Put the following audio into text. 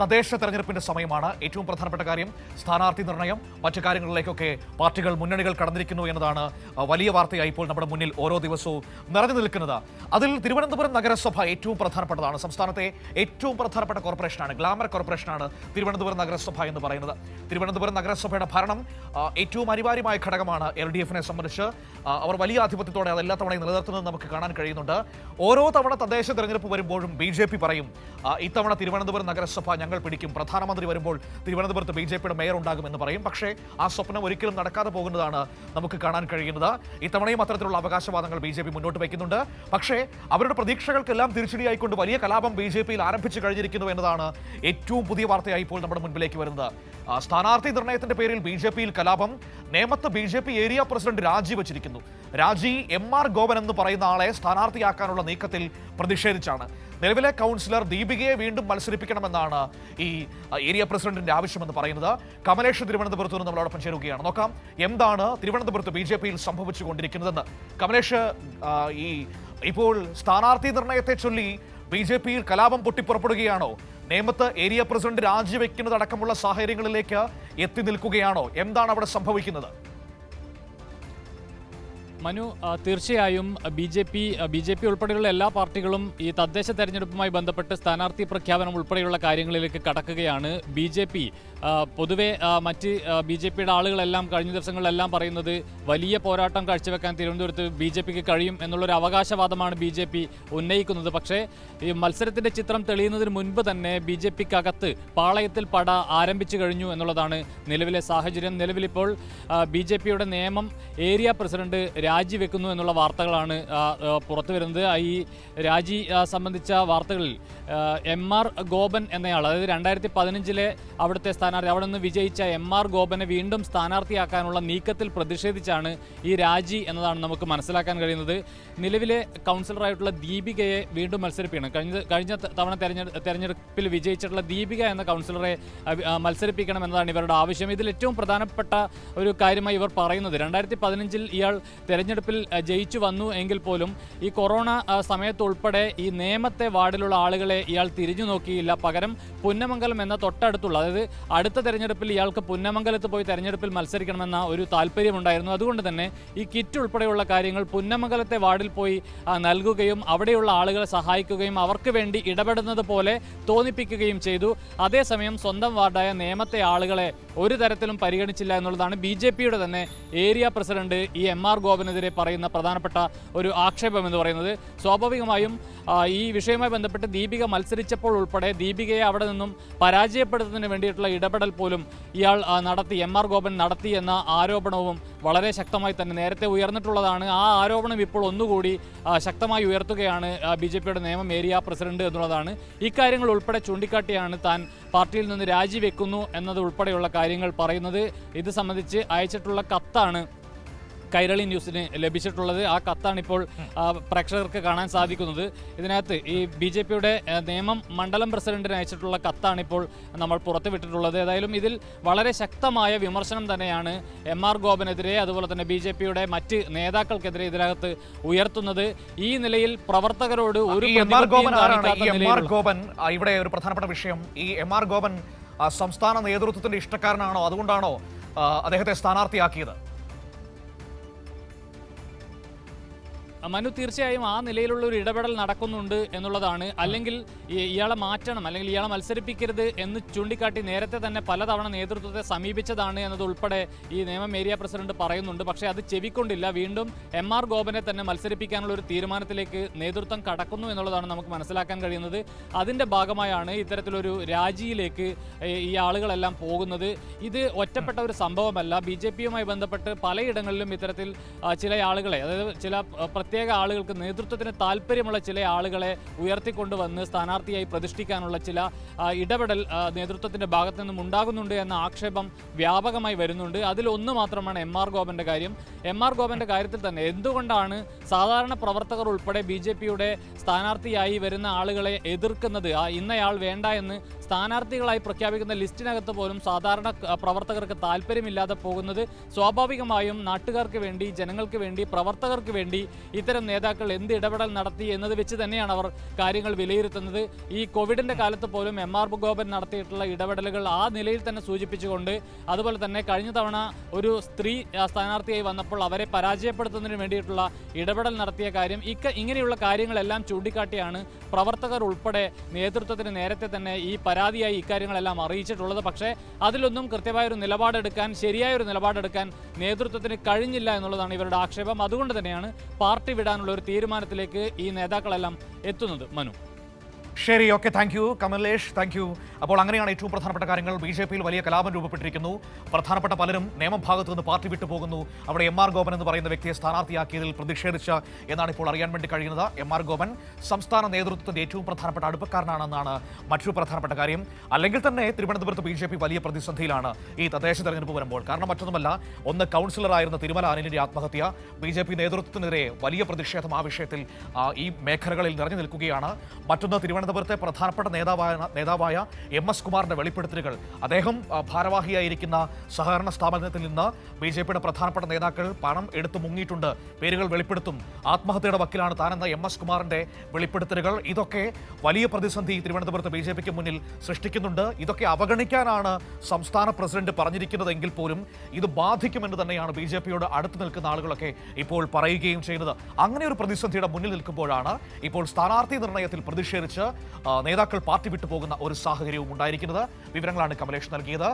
തദ്ദേശ തെരഞ്ഞെടുപ്പിന്റെ സമയമാണ്. ഏറ്റവും പ്രധാനപ്പെട്ട കാര്യം സ്ഥാനാർത്ഥി നിർണയം, മറ്റു കാര്യങ്ങളിലേക്കൊക്കെ പാർട്ടികൾ, മുന്നണികൾ കടന്നിരിക്കുന്നു എന്നതാണ് വലിയ വാർത്തയായി ഇപ്പോൾ നമ്മുടെ മുന്നിൽ ഓരോ ദിവസവും നിറഞ്ഞു നിൽക്കുന്നത്. അതിൽ തിരുവനന്തപുരം നഗരസഭ ഏറ്റവും പ്രധാനപ്പെട്ടതാണ്. സംസ്ഥാനത്തെ ഏറ്റവും പ്രധാനപ്പെട്ട കോർപ്പറേഷനാണ്, ഗ്ലാമർ കോർപ്പറേഷനാണ് തിരുവനന്തപുരം നഗരസഭ എന്ന് പറയുന്നത്. തിരുവനന്തപുരം നഗരസഭയുടെ ഭരണം ഏറ്റവും അനിവാര്യമായ ഘടകമാണ് LDF-നെ സംബന്ധിച്ച്. അവർ വലിയ ആധിപത്യത്തോടെ അത് എല്ലാ തവണയും നിലനിർത്തുന്നത് നമുക്ക് കാണാൻ കഴിയുന്നുണ്ട്. ഓരോ തവണ തദ്ദേശ തെരഞ്ഞെടുപ്പ് വരുമ്പോഴും BJP പറയും ഇത്തവണ തിരുവനന്തപുരം നഗരസഭ ഞങ്ങൾ പിടിക്കും, പ്രധാനമന്ത്രി വരുമ്പോൾ തിരുവനന്തപുരത്ത് BJP-യുടെ മേയർ ഉണ്ടാകുമെന്ന് പറയും. പക്ഷേ ആ സ്വപ്നം ഒരിക്കലും നടക്കാതെ പോകുന്നതാണ് നമുക്ക് കാണാൻ കഴിയുന്നത്. ഇത്തവണയും അത്തരത്തിലുള്ള അവകാശവാദങ്ങൾ BJP മുന്നോട്ട് വയ്ക്കുന്നുണ്ട്. പക്ഷേ അവരുടെ പ്രതീക്ഷകൾക്കെല്ലാം തിരിച്ചടിയായിക്കൊണ്ട് വലിയ കലാപം BJP-യിൽ ആരംഭിച്ചു കഴിഞ്ഞിരിക്കുന്നു എന്നതാണ് ഏറ്റവും പുതിയ വാർത്തയായി ഇപ്പോൾ നമ്മുടെ മുൻപിലേക്ക് വരുന്നത്. സ്ഥാനാർത്ഥി നിർണയത്തിന്റെ പേരിൽ BJP-യിൽ കലാപം. നേമത്ത് BJP ഏരിയ പ്രസിഡന്റ് രാജിവെച്ചിരിക്കുന്നു. രാജി MR ഗോപൻ എന്ന് പറയുന്ന ആളെ സ്ഥാനാർത്ഥിയാക്കാനുള്ള നീക്കത്തിൽ പ്രതിഷേധിച്ചാണ്. നിലവിലെ കൗൺസിലർ ദീപികയെ വീണ്ടും മത്സരിപ്പിക്കണമെന്നാണ് ഈ ഏരിയ പ്രസിഡന്റിന്റെ ആവശ്യമെന്ന് പറയുന്നത്. കമലേഷ് തിരുവനന്തപുരത്ത് നിന്ന് നമ്മളോടൊപ്പം ചേരുകയാണ്. നോക്കാം എന്താണ് തിരുവനന്തപുരത്ത് BJP-യിൽ സംഭവിച്ചുകൊണ്ടിരിക്കുന്നതെന്ന്. കമലേഷ്, ഇപ്പോൾ സ്ഥാനാർത്ഥി നിർണയത്തെ ചൊല്ലി BJP-യിൽ കലാപം പൊട്ടിപ്പുറപ്പെടുകയാണോ? നേമത്ത് ഏരിയ പ്രസിഡന്റ് രാജിവെക്കുന്നതടക്കമുള്ള സാഹചര്യങ്ങളിലേക്ക് എത്തി നിൽക്കുകയാണോ? എന്താണ് അവിടെ സംഭവിക്കുന്നത്? മനു, തീർച്ചയായും ബി ജെ പി ഉൾപ്പെടെയുള്ള എല്ലാ പാർട്ടികളും ഈ തദ്ദേശ തെരഞ്ഞെടുപ്പുമായി ബന്ധപ്പെട്ട് സ്ഥാനാർത്ഥി പ്രഖ്യാപനം ഉൾപ്പെടെയുള്ള കാര്യങ്ങളിലേക്ക് കടക്കുകയാണ്. BJP പൊതുവെ മറ്റ് BJP-യുടെ ആളുകളെല്ലാം കഴിഞ്ഞ ദിവസങ്ങളിലെല്ലാം പറയുന്നത് വലിയ പോരാട്ടം കാഴ്ചവെക്കാൻ തിരുവനന്തപുരത്ത് BJP-ക്ക് കഴിയും എന്നുള്ളൊരു അവകാശവാദമാണ് BJP ഉന്നയിക്കുന്നത്. പക്ഷേ ഈ മത്സരത്തിൻ്റെ ചിത്രം തെളിയുന്നതിന് മുൻപ് തന്നെ BJP-ക്കകത്ത് പാളയത്തിൽ പട ആരംഭിച്ചു കഴിഞ്ഞു എന്നുള്ളതാണ് നിലവിലെ സാഹചര്യം. നിലവിലിപ്പോൾ BJP-യുടെ നിയമം ഏരിയ പ്രസിഡന്റ് രാജിവെക്കുന്നു എന്നുള്ള വാർത്തകളാണ് പുറത്തു വരുന്നത്. ഈ രാജി സംബന്ധിച്ച വാർത്തകളിൽ MR ഗോപൻ എന്നയാൾ, അതായത് 2015-ലെ അവിടുത്തെ സ്ഥാനാർത്ഥി, അവിടെ നിന്ന് വിജയിച്ച MR ഗോപനെ വീണ്ടും സ്ഥാനാർത്ഥിയാക്കാനുള്ള നീക്കത്തിൽ പ്രതിഷേധിച്ചാണ് ഈ രാജി എന്നതാണ് നമുക്ക് മനസ്സിലാക്കാൻ കഴിയുന്നത്. നിലവിലെ കൗൺസിലറായിട്ടുള്ള ദീപികയെ വീണ്ടും മത്സരിപ്പിക്കണം. കഴിഞ്ഞ തവണ തെരഞ്ഞെടുപ്പിൽ വിജയിച്ചിട്ടുള്ള ദീപിക എന്ന കൗൺസിലറെ മത്സരിപ്പിക്കണം എന്നതാണ് ഇവരുടെ ആവശ്യം. ഇതിൽ ഏറ്റവും പ്രധാനപ്പെട്ട ഒരു കാര്യമായി ഇവർ പറയുന്നത് 2015-ൽ ഇയാൾ തെരഞ്ഞെടുപ്പിൽ ജയിച്ചു വന്നു എങ്കിൽ പോലും ഈ കൊറോണ സമയത്ത് ഉൾപ്പെടെ ഈ നേമത്തെ വാർഡിലുള്ള ആളുകളെ ഇയാൾ തിരിഞ്ഞു നോക്കിയില്ല. പകരം പുന്നമംഗലം എന്ന തൊട്ടടുത്തുള്ള, അതായത് അടുത്ത തെരഞ്ഞെടുപ്പിൽ ഇയാൾക്ക് പുന്നമംഗലത്ത് പോയി തെരഞ്ഞെടുപ്പിൽ മത്സരിക്കണമെന്ന ഒരു താല്പര്യമുണ്ടായിരുന്നു. അതുകൊണ്ട് തന്നെ ഈ കിറ്റ് ഉൾപ്പെടെയുള്ള കാര്യങ്ങൾ പുന്നമംഗലത്തെ വാർഡിൽ പോയി നൽകുകയും അവിടെയുള്ള ആളുകളെ സഹായിക്കുകയും അവർക്ക് വേണ്ടി ഇടപെടുന്നത് പോലെ തോന്നിപ്പിക്കുകയും ചെയ്തു. അതേസമയം സ്വന്തം വാർഡായ നേമത്തെ ആളുകളെ ഒരു തരത്തിലും പരിഗണിച്ചില്ല എന്നുള്ളതാണ് BJP-യുടെ തന്നെ ഏരിയ പ്രസിഡന്റ് ഈ MR ഗോപനെതിരെ പറയുന്ന പ്രധാനപ്പെട്ട ഒരു ആക്ഷേപം എന്ന് പറയുന്നത്. സ്വാഭാവികമായും ഈ വിഷയവുമായി ബന്ധപ്പെട്ട് ദീപിക മത്സരിച്ചപ്പോൾ ഉൾപ്പെടെ ദീപികയെ അവിടെ നിന്നും പരാജയപ്പെടുത്തുന്നതിന് വേണ്ടിയിട്ടുള്ള ഇടപെടൽ പോലും ഇയാൾ നടത്തി, MR ഗോപൻ നടത്തി എന്ന ആരോപണവും വളരെ ശക്തമായി തന്നെ നേരത്തെ ഉയർന്നിട്ടുള്ളതാണ്. ആ ആരോപണം ഇപ്പോൾ ഒന്നുകൂടി ശക്തമായി ഉയർത്തുകയാണ് BJP-യുടെ നേമം ഏരിയ പ്രസിഡന്റ് എന്നുള്ളതാണ്. ഇക്കാര്യങ്ങൾ ഉൾപ്പെടെ ചൂണ്ടിക്കാട്ടിയാണ് താൻ പാർട്ടിയിൽ നിന്ന് രാജിവെക്കുന്നു എന്നത് ഉൾപ്പെടെയുള്ള കാര്യങ്ങൾ പറയുന്നത്. ഇത് സംബന്ധിച്ച് അയച്ചിട്ടുള്ള കത്താണ് കൈരളി ന്യൂസിന് ലഭിച്ചിട്ടുള്ളത്. ആ കത്താണ് ഇപ്പോൾ പ്രേക്ഷകർക്ക് കാണാൻ സാധിക്കുന്നത്. ഇതിനകത്ത് ഈ BJP-യുടെ നേമം മണ്ഡലം പ്രസിഡന്റിന് അയച്ചിട്ടുള്ള കത്താണ് ഇപ്പോൾ നമ്മൾ പുറത്തുവിട്ടിട്ടുള്ളത്. ഏതായാലും ഇതിൽ വളരെ ശക്തമായ വിമർശനം തന്നെയാണ് MR ഗോപനെതിരെ, അതുപോലെ തന്നെ BJP-യുടെ മറ്റ് നേതാക്കൾക്കെതിരെ ഇതിനകത്ത് ഉയർത്തുന്നത്. ഈ നിലയിൽ പ്രവർത്തകരോട് ഒരു ഗോപൻ ഇവിടെ ഒരു പ്രധാനപ്പെട്ട വിഷയം, ഈ MR ഗോപൻ സംസ്ഥാന നേതൃത്വത്തിന്റെ ഇഷ്ടക്കാരനാണോ? അതുകൊണ്ടാണോ അദ്ദേഹത്തെ സ്ഥാനാർത്ഥിയാക്കിയത്? മനു, തീർച്ചയായും ആ നിലയിലുള്ള ഒരു ഇടപെടൽ നടക്കുന്നുണ്ട് എന്നുള്ളതാണ്. അല്ലെങ്കിൽ ഇയാളെ മാറ്റണം, അല്ലെങ്കിൽ ഇയാളെ മത്സരിപ്പിക്കരുത് എന്ന് ചൂണ്ടിക്കാട്ടി നേരത്തെ തന്നെ പലതവണ നേതൃത്വത്തെ സമീപിച്ചതാണ് എന്നതുൾപ്പെടെ ഈ നേമം ഏരിയ പ്രസിഡന്റ് പറയുന്നുണ്ട്. പക്ഷേ അത് ചെവിക്കൊണ്ടില്ല. വീണ്ടും MR ഗോപനെ തന്നെ മത്സരിപ്പിക്കാനുള്ള ഒരു തീരുമാനത്തിലേക്ക് നേതൃത്വം കടക്കുന്നു എന്നുള്ളതാണ് നമുക്ക് മനസ്സിലാക്കാൻ കഴിയുന്നത്. അതിൻ്റെ ഭാഗമായാണ് ഇത്തരത്തിലൊരു രാജിയിലേക്ക് ഈ ആളുകളെല്ലാം പോകുന്നത്. ഇത് ഒറ്റപ്പെട്ട ഒരു സംഭവമല്ല. BJP-യുമായി ബന്ധപ്പെട്ട് പലയിടങ്ങളിലും ഇത്തരത്തിൽ ചില ആളുകളെ, അതായത് ചില പ്രത്യേക ആളുകൾക്ക്, നേതൃത്വത്തിന് താല്പര്യമുള്ള ചില ആളുകളെ ഉയർത്തിക്കൊണ്ടുവന്ന് സ്ഥാനാർത്ഥിയായി പ്രതിഷ്ഠിക്കാനുള്ള ചില ഇടപെടൽ നേതൃത്വത്തിന്റെ ഭാഗത്തു നിന്നും ഉണ്ടാകുന്നുണ്ട് എന്ന ആക്ഷേപം വ്യാപകമായി വരുന്നുണ്ട്. അതിലൊന്ന് മാത്രമാണ് MR ഗോപന്റെ കാര്യം. MR ഗോപന്റെ കാര്യത്തിൽ തന്നെ എന്തുകൊണ്ടാണ് സാധാരണ പ്രവർത്തകർ ഉൾപ്പെടെ BJP-യുടെ സ്ഥാനാർത്ഥിയായി വരുന്ന ആളുകളെ എതിർക്കുന്നത്? ഇന്നയാൾ വേണ്ട എന്ന് സ്ഥാനാർത്ഥികളായി പ്രഖ്യാപിക്കുന്ന ലിസ്റ്റിനകത്ത് പോലും സാധാരണ പ്രവർത്തകർക്ക് താല്പര്യമില്ലാതെ പോകുന്നത് സ്വാഭാവികമായും നാട്ടുകാർക്ക് വേണ്ടി, ജനങ്ങൾക്ക് വേണ്ടി, പ്രവർത്തകർക്ക് വേണ്ടി ഇത്തരം നേതാക്കൾ എന്ത് ഇടപെടൽ നടത്തി എന്നത് വെച്ച് തന്നെയാണ് അവർ കാര്യങ്ങൾ വിലയിരുത്തുന്നത്. ഈ കോവിഡിന്റെ കാലത്ത് പോലും MR ഗോപൻ നടത്തിയിട്ടുള്ള ഇടപെടലുകൾ ആ നിലയിൽ തന്നെ സൂചിപ്പിച്ചുകൊണ്ട്, അതുപോലെ തന്നെ കഴിഞ്ഞ തവണ ഒരു സ്ത്രീ സ്ഥാനാർത്ഥിയായി വന്നപ്പോൾ അവരെ പരാജയപ്പെടുത്തുന്നതിന് വേണ്ടിയിട്ടുള്ള ഇടപെടൽ നടത്തിയ കാര്യം, ഇങ്ങനെയുള്ള കാര്യങ്ങളെല്ലാം ചൂണ്ടിക്കാട്ടിയാണ് പ്രവർത്തകർ ഉൾപ്പെടെ നേതൃത്വത്തിന് നേരത്തെ തന്നെ ഈ പരാതിയായി ഇക്കാര്യങ്ങളെല്ലാം അറിയിച്ചിട്ടുള്ളത്. പക്ഷേ അതിലൊന്നും കൃത്യമായൊരു നിലപാടെടുക്കാൻ, ശരിയായൊരു നിലപാടെടുക്കാൻ നേതൃത്വത്തിന് കഴിഞ്ഞില്ല എന്നുള്ളതാണ് ഇവരുടെ ആക്ഷേപം. അതുകൊണ്ട് തന്നെയാണ് പാർട്ടി വിടാനുള്ള ഒരു തീരുമാനത്തിലേക്ക് ഈ നേതാക്കളെല്ലാം എത്തുന്നത്. മനു. ശരി, okay, thank you Kamlesh, thank you. അപ്പോൾ അങ്ങനെയാണ് ഏറ്റവും പ്രധാനപ്പെട്ട കാര്യങ്ങൾ. BJP-യിൽ വലിയ കലാപം രൂപപ്പെട്ടിരിക്കുന്നു. പ്രധാനപ്പെട്ട പലരും നിയമഭാഗത്തു നിന്ന് പാർട്ടി വിട്ടു പോകുന്നു. അവിടെ MR ഗോപൻ എന്ന് പറയുന്ന വ്യക്തിയെ സ്ഥാനാർത്ഥിയാക്കിയതിൽ പ്രതിഷേധിച്ച എന്നാണ് ഇപ്പോൾ അറിയാൻ വേണ്ടി കഴിയുന്നത്. MR ഗോപൻ സംസ്ഥാന നേതൃത്വത്തിന്റെ ഏറ്റവും പ്രധാനപ്പെട്ട അടുപ്പക്കാരനാണെന്നാണ് മറ്റൊരു പ്രധാനപ്പെട്ട കാര്യം. അല്ലെങ്കിൽ തന്നെ തിരുവനന്തപുരത്ത് BJP വലിയ പ്രതിസന്ധിയിലാണ് ഈ തദ്ദേശ തെരഞ്ഞെടുപ്പ് വരുമ്പോൾ. കാരണം മറ്റൊന്നുമല്ല, ഒന്ന് കൗൺസിലറായിരുന്ന തിരുമല അനിലിന്റെ ആത്മഹത്യ, BJP നേതൃത്വത്തിനെതിരെ വലിയ പ്രതിഷേധം ആ വിഷയത്തിൽ ഈ മേഖലകളിൽ നിറഞ്ഞു നിൽക്കുകയാണ്. മറ്റൊന്ന് തിരുവനന്തപുരത്തെ പ്രധാനപ്പെട്ട നേതാവായ MS കുമാറിന്റെ വെളിപ്പെടുത്തലുകൾ. അദ്ദേഹം ഭാരവാഹിയായിരിക്കുന്ന സഹകരണ സ്ഥാപനത്തിൽ നിന്ന് BJP-യുടെ പ്രധാനപ്പെട്ട നേതാക്കൾ പണം എടുത്തു മുങ്ങിയിട്ടുണ്ട്, പേരുകൾ വെളിപ്പെടുത്തും, ആത്മഹത്യയുടെ വക്കിലാണ് താനെന്ന MS കുമാറിന്റെ വെളിപ്പെടുത്തലുകൾ. ഇതൊക്കെ വലിയ പ്രതിസന്ധി തിരുവനന്തപുരത്ത് BJP-ക്ക് മുന്നിൽ സൃഷ്ടിക്കുന്നുണ്ട്. ഇതൊക്കെ അവഗണിക്കാനാണ് സംസ്ഥാന പ്രസിഡന്റ് പറഞ്ഞിരിക്കുന്നതെങ്കിൽ പോലും ഇത് ബാധിക്കുമെന്ന് തന്നെയാണ് BJP-യോട് അടുത്ത് നിൽക്കുന്ന ആളുകളൊക്കെ ഇപ്പോൾ പറയുകയും ചെയ്യുന്നത്. അങ്ങനെ ഒരു പ്രതിസന്ധിയുടെ മുന്നിൽ നിൽക്കുമ്പോഴാണ് ഇപ്പോൾ സ്ഥാനാർത്ഥി നിർണയത്തിൽ പ്രതിഷേധിച്ച് നേതാക്കൾ പാർട്ടി വിട്ടു പോകുന്ന ഒരു സാഹചര്യവും ഉണ്ടായിരിക്കുന്നത്. വിവരങ്ങളാണ് കമലേഷ് നൽകിയത്.